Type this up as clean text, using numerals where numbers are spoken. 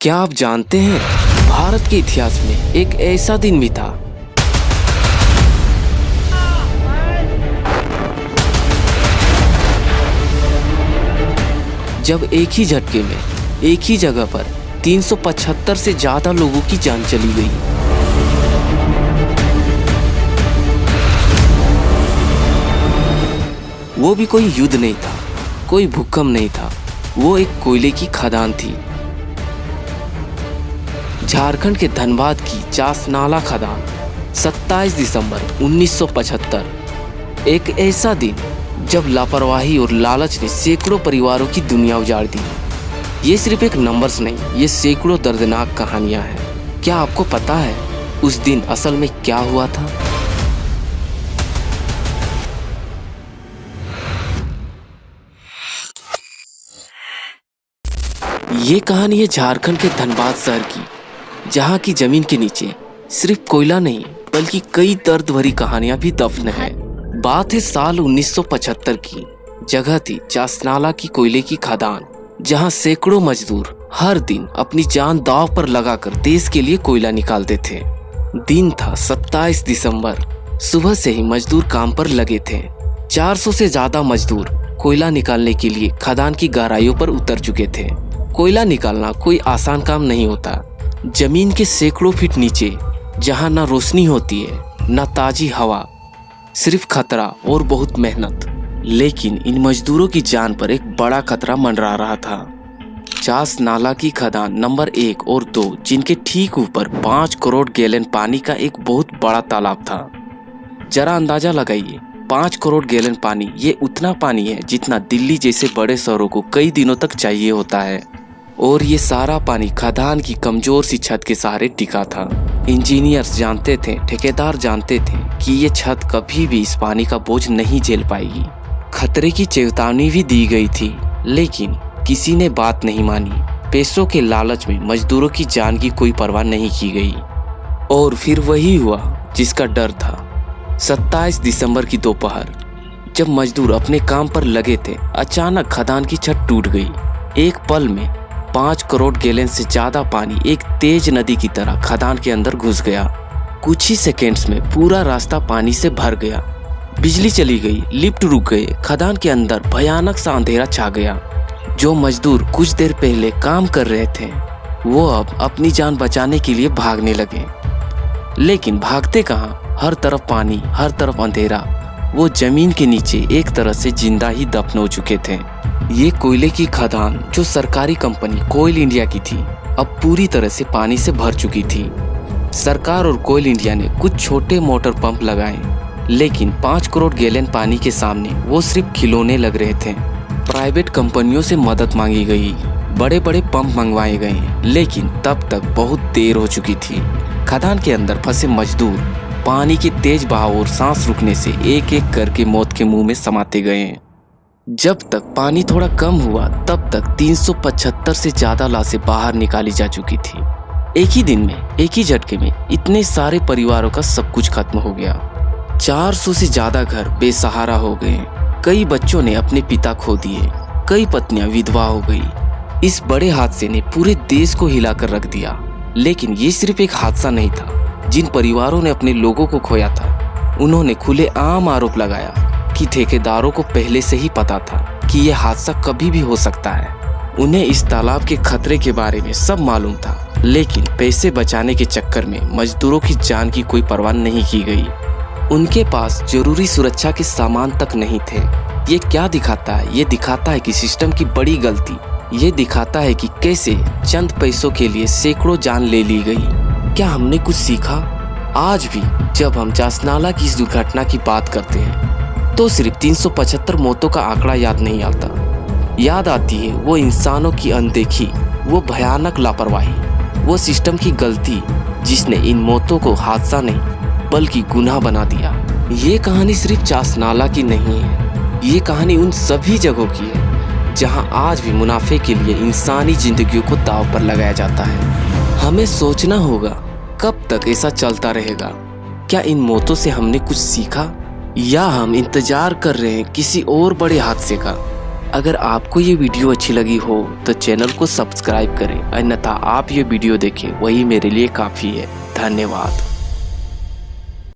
क्या आप जानते हैं, भारत के इतिहास में एक ऐसा दिन भी था जब एक ही झटके में एक ही जगह पर 375 से ज्यादा लोगों की जान चली गई। वो भी कोई युद्ध नहीं था, कोई भूकंप नहीं था, वो एक कोयले की खदान थी। झारखंड के धनबाद की चासनाला खदान। 27 दिसंबर 1975, एक ऐसा दिन जब लापरवाही और लालच ने सैकड़ों परिवारों की दुनिया उजाड़ दी। ये सिर्फ एक नंबर्स नहीं, ये सैकड़ों दर्दनाक कहानियां हैं। क्या आपको पता है उस दिन असल में क्या हुआ था? ये कहानी है झारखंड के धनबाद शहर की, जहाँ की जमीन के नीचे सिर्फ कोयला नहीं बल्कि कई दर्द भरी कहानियां भी दफन है। बात है साल 1975 की। जगह थी चासनाला की कोयले की खदान, जहां सैकड़ों मजदूर हर दिन अपनी जान दांव पर लगाकर देश के लिए कोयला निकालते थे। दिन था 27 दिसंबर। सुबह से ही मजदूर काम पर लगे थे। 400 से ज्यादा मजदूर कोयला निकालने के लिए खदान की गहराइयों पर उतर चुके थे। कोयला निकालना कोई आसान काम नहीं होता। जमीन के सैकड़ों फीट नीचे, जहां न रोशनी होती है न ताजी हवा, सिर्फ खतरा और बहुत मेहनत। लेकिन इन मजदूरों की जान पर एक बड़ा खतरा मंडरा रहा था। चासनाला की खदान नंबर 1 और 2, जिनके ठीक ऊपर 5 करोड़ गैलन पानी का एक बहुत बड़ा तालाब था। जरा अंदाजा लगाइए, 5 करोड़ गैलन पानी, ये उतना पानी है जितना दिल्ली जैसे बड़े शहरों को कई दिनों तक चाहिए होता है। और ये सारा पानी खदान की कमजोर सी छत के सहारे टिका था। इंजीनियर्स जानते थे, ठेकेदार जानते थे कि ये छत कभी भी इस पानी का बोझ नहीं झेल पाएगी। खतरे की चेतावनी भी दी गई थी, लेकिन किसी ने बात नहीं मानी। पैसों के लालच में मजदूरों की जान की कोई परवाह नहीं की गई। और फिर वही हुआ जिसका डर था। 27 दिसंबर की दोपहर, जब मजदूर अपने काम पर लगे थे, अचानक खदान की छत टूट गई। एक पल में 5 करोड़ गैलन से ज्यादा पानी एक तेज नदी की तरह खदान के अंदर घुस गया। कुछ ही सेकेंड्स में पूरा रास्ता पानी से भर गया। बिजली चली गई, लिफ्ट रुक गए, खदान के अंदर भयानक सा अंधेरा छा गया। जो मजदूर कुछ देर पहले काम कर रहे थे, वो अब अपनी जान बचाने के लिए भागने लगे। लेकिन भागते कहाँ, हर तरफ पानी, हर तरफ अंधेरा। वो जमीन के नीचे एक तरह से जिंदा ही दफन हो चुके थे। ये कोयले की खदान, जो सरकारी कंपनी कोयल इंडिया की थी, अब पूरी तरह से पानी से भर चुकी थी। सरकार और कोयल इंडिया ने कुछ छोटे मोटर पंप लगाए, लेकिन 5 करोड़ गैलन पानी के सामने वो सिर्फ खिलौने लग रहे थे। प्राइवेट कंपनियों से मदद मांगी गई, बड़े बड़े पंप मंगवाए गए, लेकिन तब तक बहुत देर हो चुकी थी। खदान के अंदर फंसे मजदूर पानी के तेज बहाव और सांस रुकने से एक एक करके मौत के मुंह में समाते गए। जब तक पानी थोड़ा कम हुआ, तब तक 375 से ज्यादा लाशें बाहर निकाली जा चुकी थी। एक ही दिन में, एक ही झटके में इतने सारे परिवारों का सब कुछ खत्म हो गया। 400 से ज्यादा घर बेसहारा हो गए। कई बच्चों ने अपने पिता खो दिए, कई पत्नियां विधवा हो गई। इस बड़े हादसे ने पूरे देश को हिलाकर रख दिया। लेकिन ये सिर्फ एक हादसा नहीं था। जिन परिवारों ने अपने लोगों को खोया था, उन्होंने खुलेआम आरोप लगाया कि ठेकेदारों को पहले से ही पता था कि यह हादसा कभी भी हो सकता है। उन्हें इस तालाब के खतरे के बारे में सब मालूम था, लेकिन पैसे बचाने के चक्कर में मजदूरों की जान की कोई परवाह नहीं की गई। उनके पास जरूरी सुरक्षा के सामान तक नहीं थे। ये क्या दिखाता है? ये दिखाता है कि सिस्टम की बड़ी गलती। ये दिखाता है कि कैसे चंद पैसों के लिए सैकड़ों जान ले ली गई। क्या हमने कुछ सीखा? आज भी जब हम चासनाला की इस दुर्घटना की बात करते हैं, तो सिर्फ 375 मौतों का आंकड़ा याद नहीं आता। याद आती है वो इंसानों की अनदेखी, वो भयानक लापरवाही, वो सिस्टम की गलती जिसने इन मौतों को हादसा नहीं बल्कि गुनाह बना दिया। ये कहानी सिर्फ चासनाला की नहीं है, ये कहानी उन सभी जगहों की है जहां आज भी मुनाफे के लिए इंसानी जिंदगियों को दांव पर लगाया जाता है। हमें सोचना होगा, कब तक ऐसा चलता रहेगा? क्या इन मौतों से हमने कुछ सीखा, या हम इंतजार कर रहे हैं किसी और बड़े हादसे का? अगर आपको ये वीडियो अच्छी लगी हो तो चैनल को सब्सक्राइब करें, अन्यथा आप ये वीडियो देखें, वही मेरे लिए काफी है। धन्यवाद।